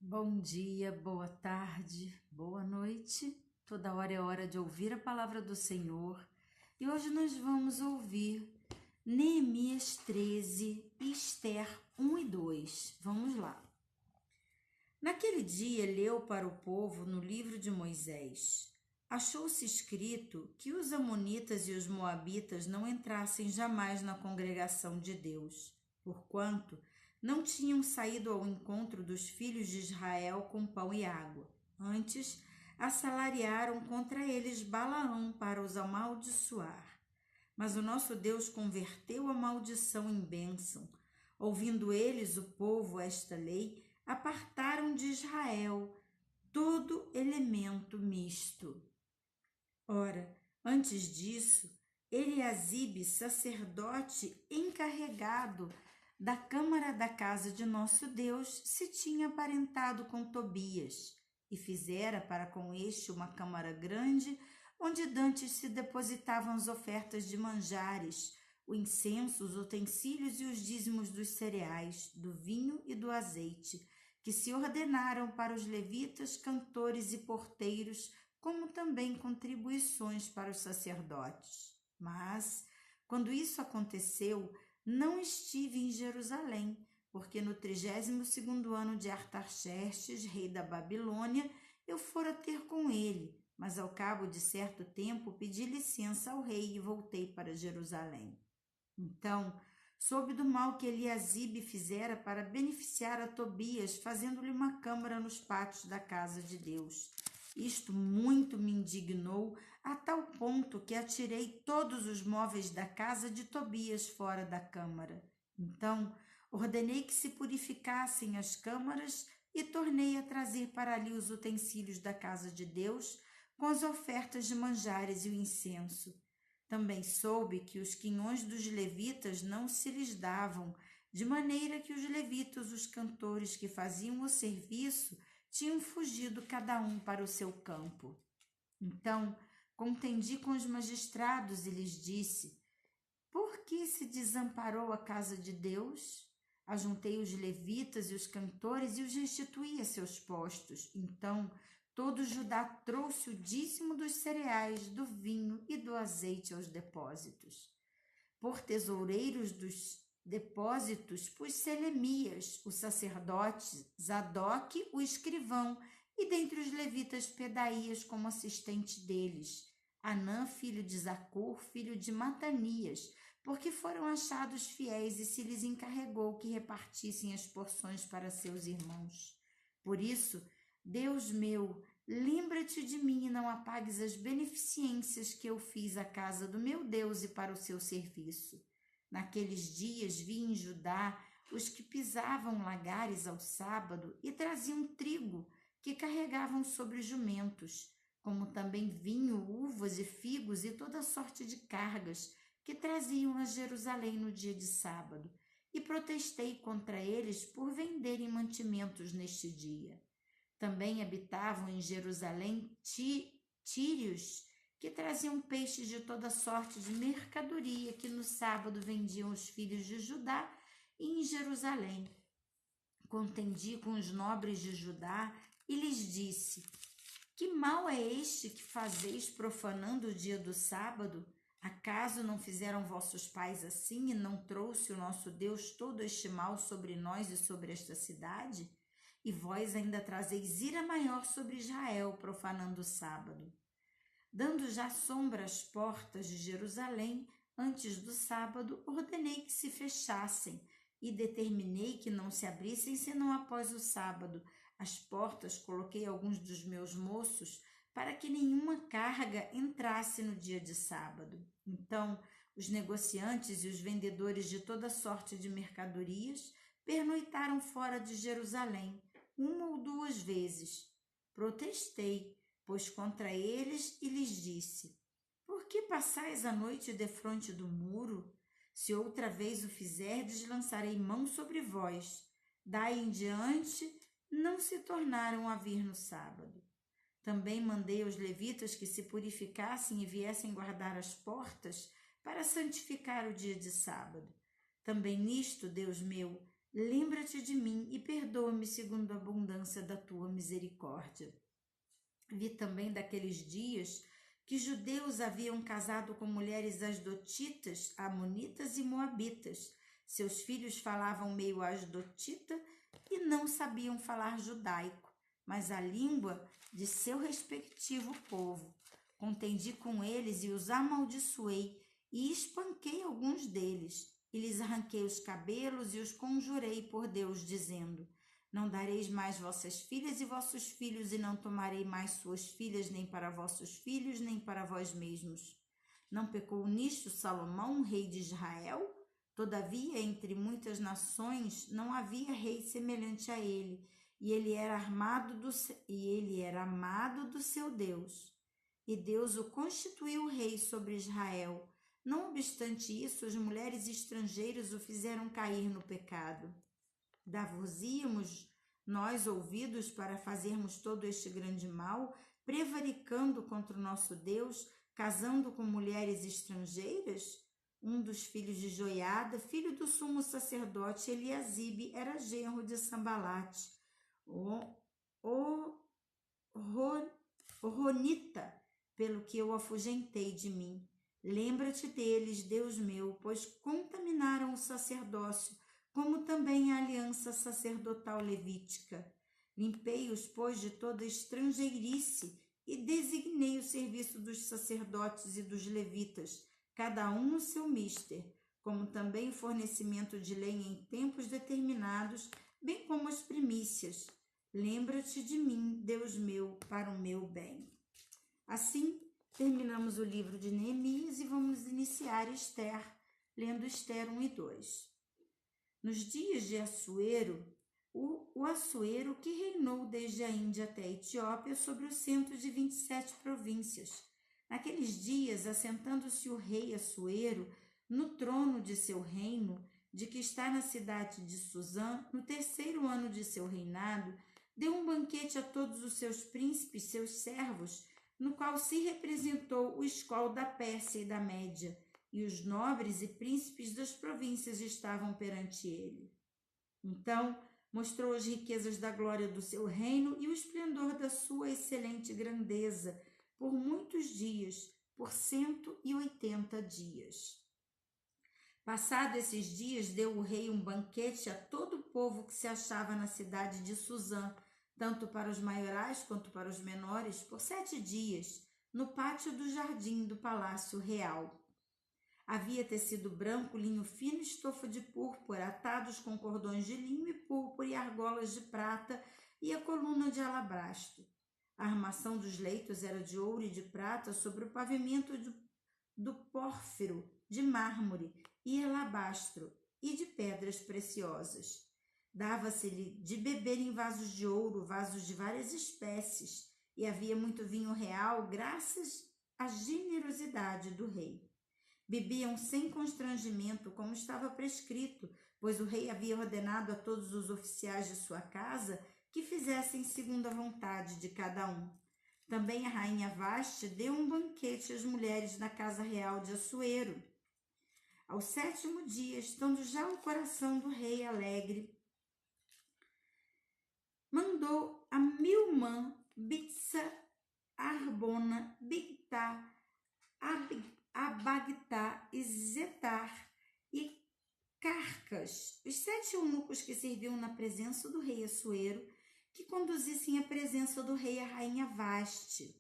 Bom dia, boa tarde, boa noite. Toda hora é hora de ouvir a palavra do Senhor. E hoje nós vamos ouvir Neemias 13 e Ester 1 e 2. Vamos lá. Naquele dia leu para o povo no livro de Moisés. Achou-se escrito que os amonitas e os moabitas não entrassem jamais na congregação de Deus, porquanto não tinham saído ao encontro dos filhos de Israel com pão e água. Antes, assalariaram contra eles Balaão para os amaldiçoar. Mas o nosso Deus converteu a maldição em bênção. Ouvindo eles, o povo, esta lei, apartaram de Israel todo elemento misto. Ora, antes disso, Eliasibe, sacerdote encarregado da câmara da casa de nosso Deus, se tinha aparentado com Tobias e fizera para com este uma câmara grande, onde dantes se depositavam as ofertas de manjares, o incenso, os utensílios e os dízimos dos cereais, do vinho e do azeite, que se ordenaram para os levitas, cantores e porteiros, como também contribuições para os sacerdotes. Mas, quando isso aconteceu, não estive em Jerusalém, porque no 32º ano de Artaxerxes, rei da Babilônia, eu fora ter com ele, mas ao cabo de certo tempo pedi licença ao rei e voltei para Jerusalém. Então, soube do mal que Eliasibe fizera para beneficiar a Tobias, fazendo-lhe uma câmara nos pátios da casa de Deus. Isto muito me indignou, a tal ponto que atirei todos os móveis da casa de Tobias fora da câmara. Então, ordenei que se purificassem as câmaras e tornei a trazer para ali os utensílios da casa de Deus, com as ofertas de manjares e o incenso. Também soube que os quinhões dos levitas não se lhes davam, de maneira que os levitas, os cantores que faziam o serviço, tinham fugido cada um para o seu campo. Então, contendi com os magistrados e lhes disse: por que se desamparou a casa de Deus? Ajuntei os levitas e os cantores e os restituí a seus postos. Então, todo Judá trouxe o dízimo dos cereais, do vinho e do azeite aos depósitos. Por tesoureiros dos depósitos pus Selemias, o sacerdote, Zadok, o escrivão, e dentre os levitas Pedaías como assistente deles, Anã, filho de Zacur, filho de Matanias, porque foram achados fiéis e se lhes encarregou que repartissem as porções para seus irmãos. Por isso, Deus meu, lembra-te de mim e não apagues as beneficências que eu fiz à casa do meu Deus e para o seu serviço. Naqueles dias vi em Judá os que pisavam lagares ao sábado e traziam trigo, que carregavam sobre jumentos, como também vinho, uvas e figos e toda sorte de cargas, que traziam a Jerusalém no dia de sábado, e protestei contra eles por venderem mantimentos neste dia. Também habitavam em Jerusalém tírios, que traziam peixes de toda sorte de mercadoria que no sábado vendiam os filhos de Judá e em Jerusalém. Contendi com os nobres de Judá e lhes disse: que mal é este que fazeis profanando o dia do sábado? Acaso não fizeram vossos pais assim e não trouxe o nosso Deus todo este mal sobre nós e sobre esta cidade? E vós ainda trazeis ira maior sobre Israel, profanando o sábado. Dando já sombra às portas de Jerusalém, antes do sábado, ordenei que se fechassem e determinei que não se abrissem senão após o sábado. As portas coloquei alguns dos meus moços para que nenhuma carga entrasse no dia de sábado. Então, os negociantes e os vendedores de toda sorte de mercadorias pernoitaram fora de Jerusalém, uma ou duas vezes. Protestei, pois contra eles, e lhes disse: por que passais a noite defronte do muro? Se outra vez o fizerdes, lançarei mão sobre vós. Daí em diante, não se tornaram a vir no sábado. Também mandei aos levitas que se purificassem e viessem guardar as portas para santificar o dia de sábado. Também nisto, Deus meu, lembra-te de mim e perdoa-me segundo a abundância da tua misericórdia. Vi também daqueles dias que judeus haviam casado com mulheres asdotitas, amonitas e moabitas. Seus filhos falavam meio asdotita e não sabiam falar judaico, mas a língua de seu respectivo povo. Contendi com eles e os amaldiçoei, e espanquei alguns deles, e lhes arranquei os cabelos e os conjurei por Deus, dizendo: não dareis mais vossas filhas e vossos filhos, e não tomarei mais suas filhas, nem para vossos filhos, nem para vós mesmos. Não pecou nisto Salomão, rei de Israel? Todavia, entre muitas nações, não havia rei semelhante a ele, e ele era amado do seu Deus. E Deus o constituiu rei sobre Israel. Não obstante isso, as mulheres estrangeiras o fizeram cair no pecado. Dar-vos-íamos nós ouvidos para fazermos todo este grande mal, prevaricando contra o nosso Deus, casando com mulheres estrangeiras? Um dos filhos de Joiada, filho do sumo sacerdote Eliasibe, era genro de Sambalate, o Ronita, pelo que eu afugentei de mim. Lembra-te deles, Deus meu, pois contaminaram o sacerdócio, como também a aliança sacerdotal levítica. Limpei-os, pois, de toda estrangeirice e designei o serviço dos sacerdotes e dos levitas, cada um no seu mister, como também o fornecimento de lenha em tempos determinados, bem como as primícias. Lembra-te de mim, Deus meu, para o meu bem. Assim, terminamos o livro de Neemias e vamos iniciar Ester, lendo Ester 1 e 2. Nos dias de Assuero, o Assuero que reinou desde a Índia até a Etiópia sobre os 127 províncias. Naqueles dias, assentando-se o rei Assuero no trono de seu reino, de que está na cidade de Suzã, no 3º ano de seu reinado, deu um banquete a todos os seus príncipes, seus servos, no qual se representou o escol da Pérsia e da Média, e os nobres e príncipes das províncias estavam perante ele. Então mostrou as riquezas da glória do seu reino e o esplendor da sua excelente grandeza por muitos dias, por 180 dias. Passado esses dias, deu o rei um banquete a todo o povo que se achava na cidade de Suzã, tanto para os maiorais quanto para os menores, por 7 dias, no pátio do jardim do palácio real. Havia tecido branco, linho fino e estofa de púrpura, atados com cordões de linho e púrpura e argolas de prata e a coluna de alabastro. A armação dos leitos era de ouro e de prata sobre o pavimento do pórfiro, de mármore e alabastro e de pedras preciosas. Dava-se-lhe de beber em vasos de ouro, vasos de várias espécies, e havia muito vinho real, graças à generosidade do rei. Bebiam sem constrangimento, como estava prescrito, pois o rei havia ordenado a todos os oficiais de sua casa que fizessem segundo a vontade de cada um. Também a rainha Vaste deu um banquete às mulheres na casa real de Assuero. Ao 7º dia, estando já o coração do rei alegre, mandou a Milmã, Bitsa, Arbona, Bigtá, Abagtá e Zetar e Carcas, os 7 eunucos que serviam na presença do rei Assuero, que conduzissem à presença do rei a rainha Vaste,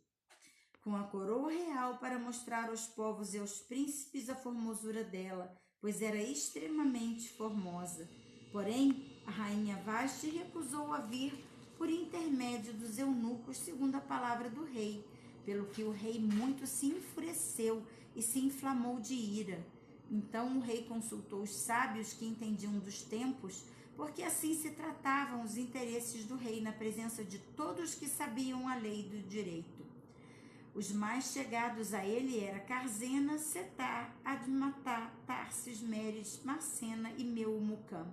com a coroa real para mostrar aos povos e aos príncipes a formosura dela, pois era extremamente formosa. Porém, a rainha Vaste recusou a vir por intermédio dos eunucos, segundo a palavra do rei, pelo que o rei muito se enfureceu e se inflamou de ira. Então o rei consultou os sábios que entendiam dos tempos, porque assim se tratavam os interesses do rei na presença de todos que sabiam a lei do direito. Os mais chegados a ele eram Carzena, Setar, Admatá, Tarsis, Meres, Marcena e Meumucã.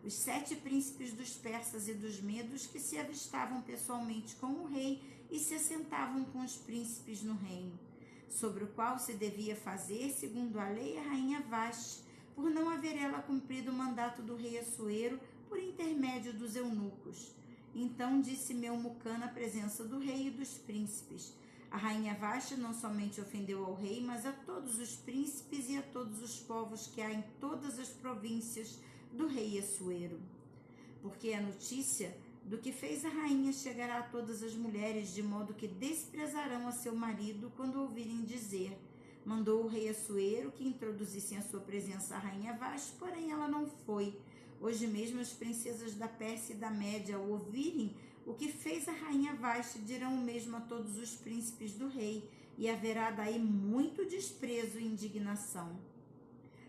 Os 7 príncipes dos persas e dos medos que se avistavam pessoalmente com o rei e se assentavam com os príncipes no reino, sobre o qual se devia fazer, segundo a lei, a rainha Vaste, por não haver ela cumprido o mandato do rei Assuero, por intermédio dos eunucos. Então disse Memucã na presença do rei e dos príncipes: a rainha Vashti não somente ofendeu ao rei, mas a todos os príncipes e a todos os povos que há em todas as províncias do rei Assuero. Porque a notícia do que fez a rainha chegará a todas as mulheres, de modo que desprezarão a seu marido quando ouvirem dizer: mandou o rei Assuero que introduzissem a sua presença a rainha Vashti, porém ela não foi. Hoje mesmo as princesas da Pérsia e da Média, ao ouvirem o que fez a rainha Vashti, dirão o mesmo a todos os príncipes do rei, e haverá daí muito desprezo e indignação.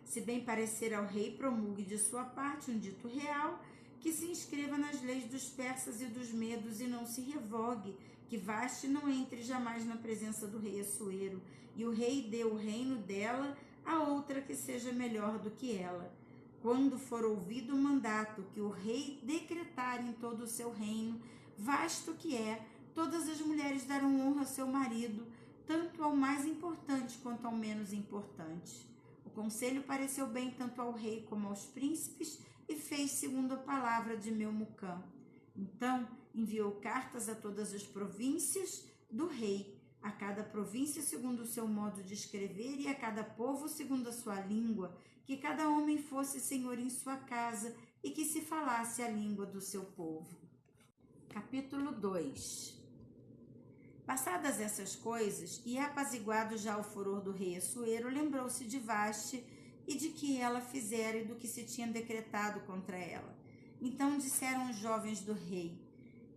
Se bem parecer ao rei, promulgue de sua parte um dito real, que se inscreva nas leis dos persas e dos medos, e não se revogue, que Vashti não entre jamais na presença do rei Assuero, e o rei dê o reino dela a outra que seja melhor do que ela. Quando for ouvido o mandato que o rei decretar em todo o seu reino, vasto que é, todas as mulheres darão honra ao seu marido, tanto ao mais importante quanto ao menos importante. O conselho pareceu bem tanto ao rei como aos príncipes, e fez segundo a palavra de Memucã. Então enviou cartas a todas as províncias do rei, a cada província segundo o seu modo de escrever, e a cada povo segundo a sua língua, que cada homem fosse senhor em sua casa e que se falasse a língua do seu povo. Capítulo 2. Passadas essas coisas, e apaziguado já o furor do rei Assuero, lembrou-se de Vashti e de que ela fizera e do que se tinha decretado contra ela. Então disseram os jovens do rei,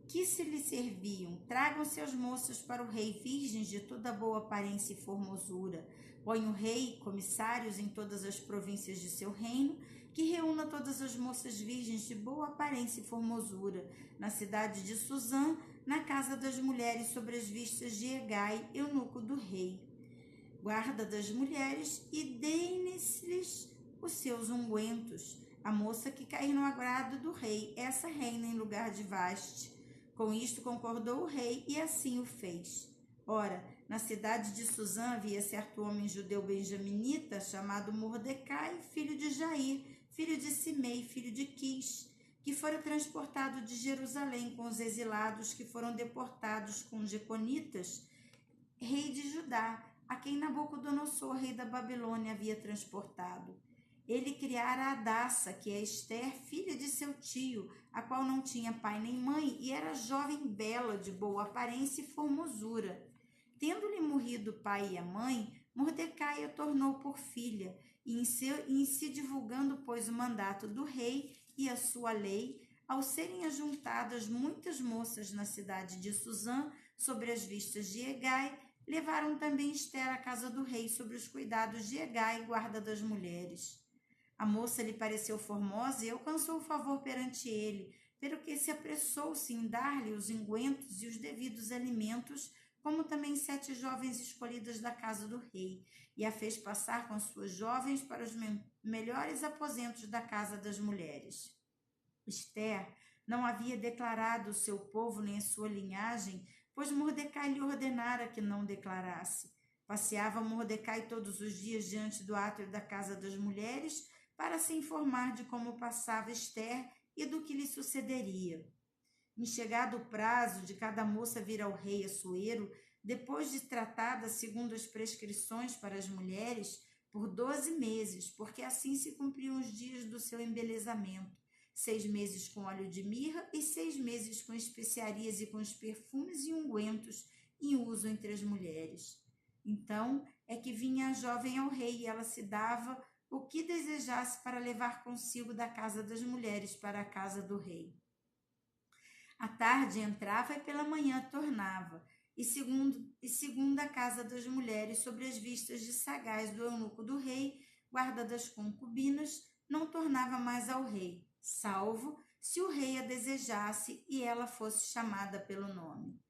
que se lhe serviam: tragam seus moços para o rei, virgens de toda boa aparência e formosura. Põe o rei comissários em todas as províncias de seu reino, que reúna todas as moças virgens de boa aparência e formosura, na cidade de Suzã, na casa das mulheres, sobre as vistas de Hegai, eunuco do rei, guarda das mulheres, e deem-lhes os seus ungüentos. A moça que cair no agrado do rei, essa reina em lugar de Vashti. Com isto concordou o rei, e assim o fez. Ora, na cidade de Suzã havia certo homem judeu benjaminita, chamado Mordecai, filho de Jair, filho de Simei, filho de Quis, que fora transportado de Jerusalém com os exilados que foram deportados com Jeconitas, rei de Judá, a quem Nabucodonosor, rei da Babilônia, havia transportado. Ele criara a Hadassa, que é Ester, filha de seu tio, a qual não tinha pai nem mãe, e era jovem bela, de boa aparência e formosura. Tendo-lhe morrido o pai e a mãe, Mordecai a tornou por filha, e em se divulgando, pois, o mandato do rei e a sua lei, ao serem ajuntadas muitas moças na cidade de Suzã, sobre as vistas de Hegai, levaram também Ester à casa do rei, sobre os cuidados de Hegai, guarda das mulheres. A moça lhe pareceu formosa e alcançou o favor perante ele, pelo que se apressou-se em dar-lhe os ungüentos e os devidos alimentos, como também 7 jovens escolhidas da casa do rei, e a fez passar com suas jovens para os melhores aposentos da casa das mulheres. Ester não havia declarado o seu povo nem a sua linhagem, pois Mordecai lhe ordenara que não declarasse. Passeava Mordecai todos os dias diante do átrio da casa das mulheres, para se informar de como passava Ester e do que lhe sucederia. Em chegado o prazo de cada moça vir ao rei Assuero, depois de tratada segundo as prescrições para as mulheres, por 12 meses, porque assim se cumpriam os dias do seu embelezamento, 6 meses com óleo de mirra e 6 meses com especiarias e com os perfumes e ungüentos em uso entre as mulheres. Então é que vinha a jovem ao rei, e ela se dava o que desejasse para levar consigo da casa das mulheres para a casa do rei. À tarde entrava e pela manhã tornava, e segundo a casa das mulheres, sobre as vistas de sagaz do eunuco do rei, guarda das concubinas, não tornava mais ao rei, salvo se o rei a desejasse e ela fosse chamada pelo nome.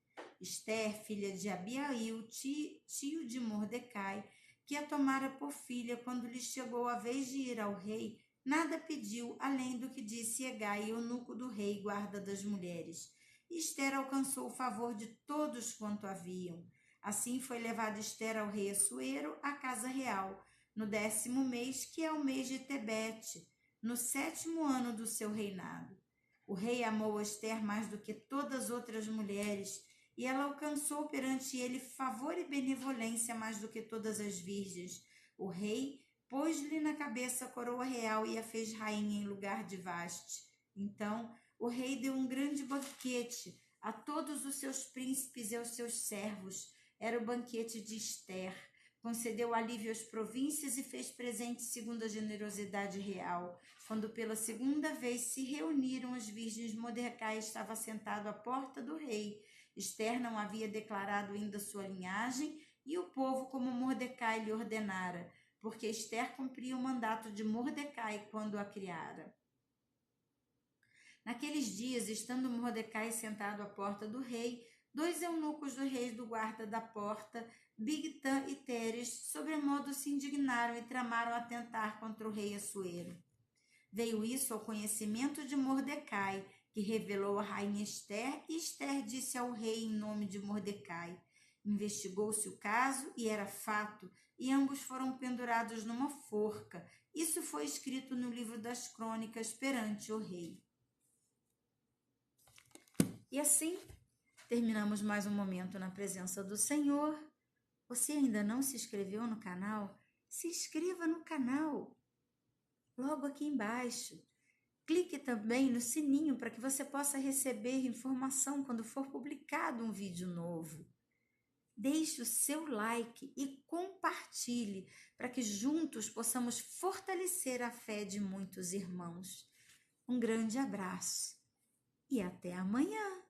Ester, filha de Abiail, tio de Mordecai, que a tomara por filha quando lhe chegou a vez de ir ao rei, nada pediu além do que disse Hegai, eunuco do rei, guarda das mulheres. Ester alcançou o favor de todos quanto haviam. Assim foi levada Ester ao rei Assuero, à casa real, no 10º mês, que é o mês de Tebete, no 7º ano do seu reinado. O rei amou Ester mais do que todas as outras mulheres, e ela alcançou perante ele favor e benevolência mais do que todas as virgens. O rei pôs-lhe na cabeça a coroa real e a fez rainha em lugar de Vaste. Então o rei deu um grande banquete a todos os seus príncipes e aos seus servos. Era o banquete de Ester. Concedeu alívio às províncias e fez presentes segundo a generosidade real. Quando pela segunda vez se reuniram as virgens, Mordecai estava sentado à porta do rei. Ester não havia declarado ainda sua linhagem e o povo como Mordecai lhe ordenara, porque Ester cumpria o mandato de Mordecai quando a criara. Naqueles dias, estando Mordecai sentado à porta do rei, 2 eunucos do rei do guarda da porta, Bigtã e Teres, sobremodo se indignaram e tramaram atentar contra o rei Assuero. Veio isso ao conhecimento de Mordecai, que revelou a rainha Ester, e Ester disse ao rei em nome de Mordecai. Investigou-se o caso e era fato, e ambos foram pendurados numa forca. Isso foi escrito no livro das crônicas perante o rei. E assim, terminamos mais um momento na presença do Senhor. Você ainda não se inscreveu no canal? Se inscreva no canal, logo aqui embaixo. Clique também no sininho para que você possa receber informação quando for publicado um vídeo novo. Deixe o seu like e compartilhe para que juntos possamos fortalecer a fé de muitos irmãos. Um grande abraço e até amanhã!